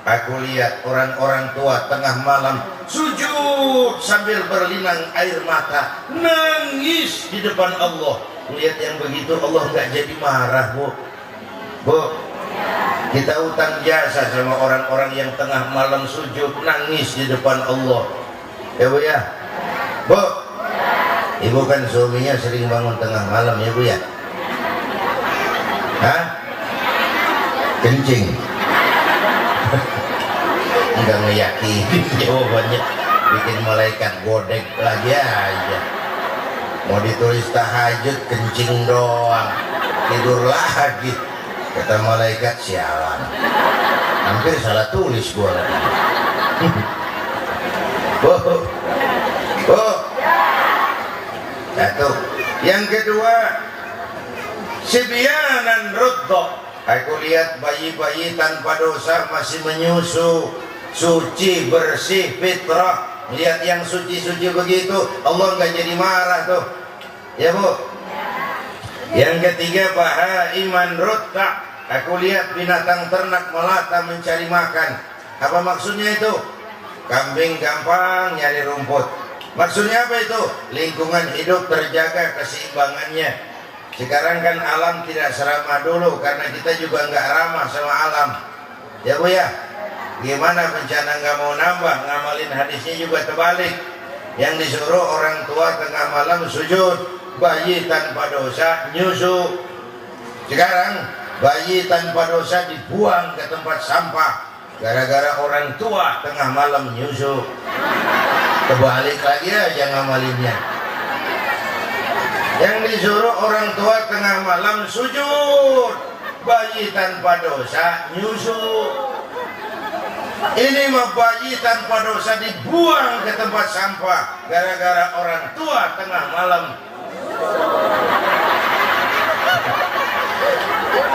B: Aku lihat orang-orang tua tengah malam sujud sambil berlinang air mata, nangis di depan Allah. Lihat yang begitu Allah nggak jadi marah, Bu. Bu, kita utang jasa sama orang-orang yang tengah malam sujud nangis di depan Allah. Ya Bu ya. Bu, Ibu kan suaminya sering bangun tengah malam ya Bu ya. Hah? Kencing. Enggak ngeyakinin jawabannya, bikin malaikat godek lagi aja. Mau ditulis tahajud kencing doang, tidur lagi. Kata malaikat, sialan, hampir salah tulis gua lagi. Satu. Yang kedua, sibyanan ruddo. Aku lihat bayi-bayi tanpa dosa masih menyusu, suci, bersih, fitrah. Lihat yang suci-suci begitu, Allah nggak jadi marah tuh. Ya Bu. Yang ketiga, bahaiman rutta. Aku lihat binatang ternak melata mencari makan. Apa maksudnya itu? Kambing gampang nyari rumput. Maksudnya apa itu? Lingkungan hidup terjaga keseimbangannya. Sekarang kan alam tidak seramah dulu karena kita juga nggak ramah sama alam. Ya Bu ya. Gimana bencana nggak mau nambah, ngamalin hadisnya juga terbalik. Yang disuruh orang tua tengah malam sujud, bayi tanpa dosa nyusu. Sekarang bayi tanpa dosa dibuang ke tempat sampah. gara-gara orang tua tengah malam nyusu. Kebalik lagi aja ngamalinnya. Yang disuruh orang tua tengah malam sujud, bayi tanpa dosa nyusu. Ini mah bayi tanpa dosa dibuang ke tempat sampah gara-gara orang tua tengah malam.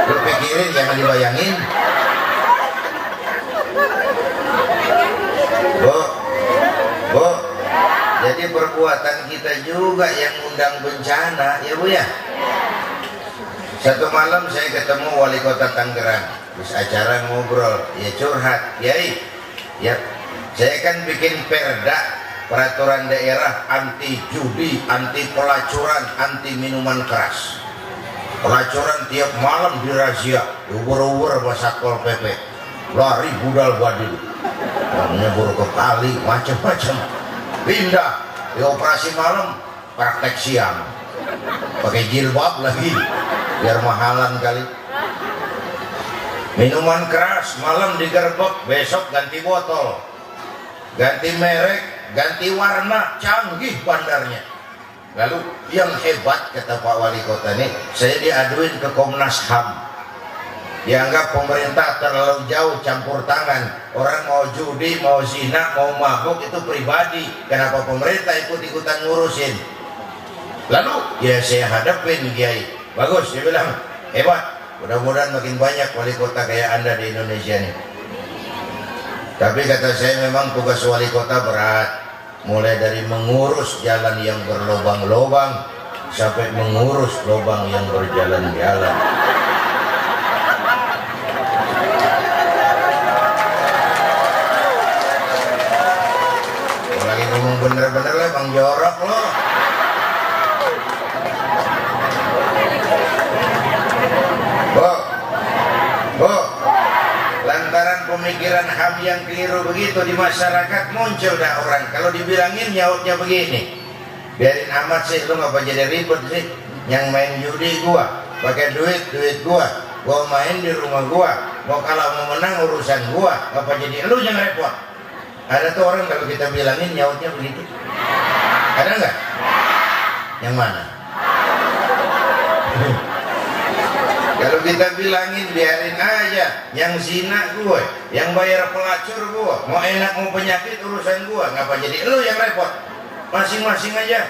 B: Lu pikirin, jangan dibayangin. Bu, jadi perbuatan kita juga yang undang bencana, ya Bu ya. Satu malam saya ketemu wali kota Tangerang, terus acara ngobrol, ya curhat, Yai, ya saya kan bikin perda, peraturan daerah anti judi, anti pelacuran, anti minuman keras. Pelacuran tiap malam dirazia, ubur-ubur sama Satpol PP, lari budal badil, nyebur ke kali, macam-macam. Pindah di operasi malam, praktek siang, pakai jilbab lagi, biar mahalan kali. Minuman keras malam digerebek, besok ganti botol, ganti merek, ganti warna, canggih bandarnya. Lalu yang hebat, kata Pak Wali Kota ini, saya diaduin ke Komnas HAM. Dianggap pemerintah terlalu jauh campur tangan. Orang mau judi, mau zina, mau mabuk itu pribadi. Kenapa pemerintah ikut-ikutan ngurusin? Lalu ya saya hadapin Kiai. Bagus, dia bilang hebat. Mudah-mudahan makin banyak wali kota kayak Anda di Indonesia nih. Tapi kata saya memang tugas wali kota berat. Mulai dari mengurus jalan yang berlobang-lobang sampai mengurus lobang yang berjalan-jalan. Kalau lagi ngomong bener-bener lah Bang jorok loh. Bu, lantaran pemikiran HAM yang keliru begitu di masyarakat, muncul dah orang kalau dibilangin nyautnya begini, biarin amat sih, lu ngapa jadi ribet sih, yang main judi gua, pakai duit gua main di rumah gua, mau kalah mau menang urusan gua, ngapa jadi lu yang repot. Ada tuh orang kalau kita bilangin nyautnya begitu, ada nggak? Yang mana? Kalau kita bilangin biarin aja, yang zina gue, yang bayar pelacur gue, mau enak mau penyakit urusan gue, ngapa jadi lu yang repot? Masing-masing aja.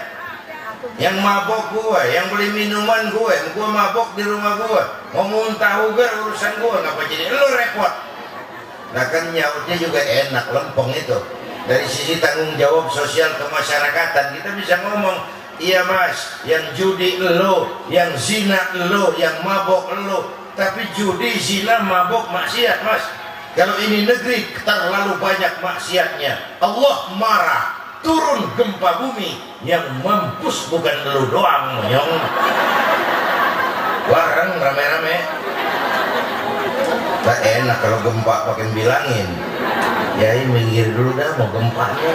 B: Yang mabok gue, yang beli minuman gue mabok di rumah gue, mau muntah ugar urusan gue, ngapa jadi lu repot? Nah kan nyautnya juga enak, lempeng itu. Dari sisi tanggung jawab sosial kemasyarakatan kita bisa ngomong, iya mas, yang judi lo, yang zina lo, yang mabok lo. Tapi judi, zina, mabok, maksiat mas. Kalau ini negeri terlalu banyak maksiatnya, Allah marah, turun gempa bumi, yang mampus bukan lo doang monyong. Bareng rame-rame. Gak enak kalau gempa pakai bilangin, Yai minggir dulu dah mau gempanya,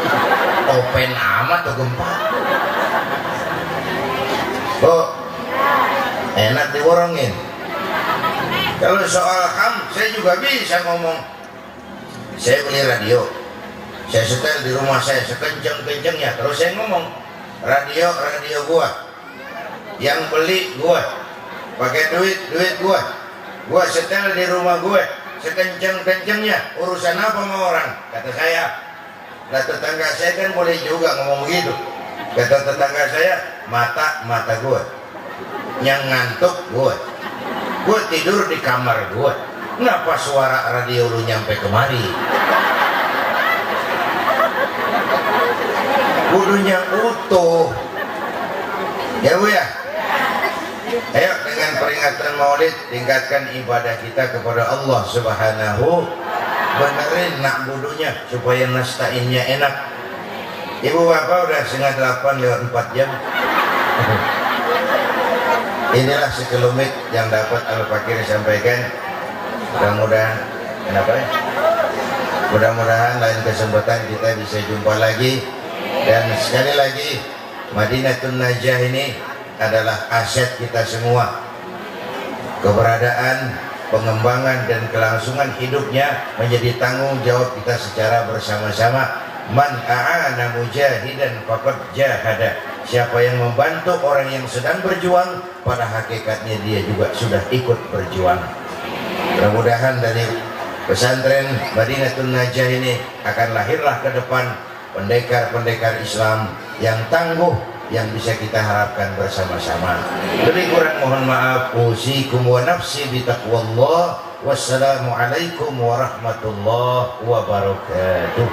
B: open amat tuh gempa. Oh, enak diborongin. Kalau soal HAM saya juga bisa ngomong. Saya beli radio, saya setel di rumah saya sekenceng-kencengnya. Terus saya ngomong, radio gua, yang beli gua, pakai duit gua setel di rumah gue sekenceng-kencengnya. Urusan apa sama orang? Kata saya. Nah tetangga saya kan boleh juga ngomong begitu. Kata tetangga saya, mata gue, yang ngantuk gue tidur di kamar gue. Kenapa suara radio lu nyampe kemari? Kudunya utuh. Ya Bu ya. Ayo dengan peringatan Maulid tingkatkan ibadah kita kepada Allah Subhanahu. Benerin nak budunya supaya nastainnya enak. Ibu bapak udah 7:30 lewat 4 jam. Inilah sekelumit yang dapat Al-Fakir sampaikan. Mudah-mudahan kenapa ya? Mudah-mudahan lain kesempatan kita bisa jumpa lagi. Dan sekali lagi, Madinatun Najah ini adalah aset kita semua. Keberadaan pengembangan dan kelangsungan hidupnya menjadi tanggung jawab kita secara bersama-sama. Man a'ana mujahidan faqad jahada. Siapa yang membantu orang yang sedang berjuang, pada hakikatnya dia juga sudah ikut berjuang. Mudah-mudahan dari pesantren Madinatul Najah ini akan lahirlah ke depan pendekar-pendekar Islam yang tangguh, yang bisa kita harapkan bersama-sama. Lebih kurang mohon maaf. Usikum wa nafsi bitaqwallah. Wassalamualaikum warahmatullahi wabarakatuh.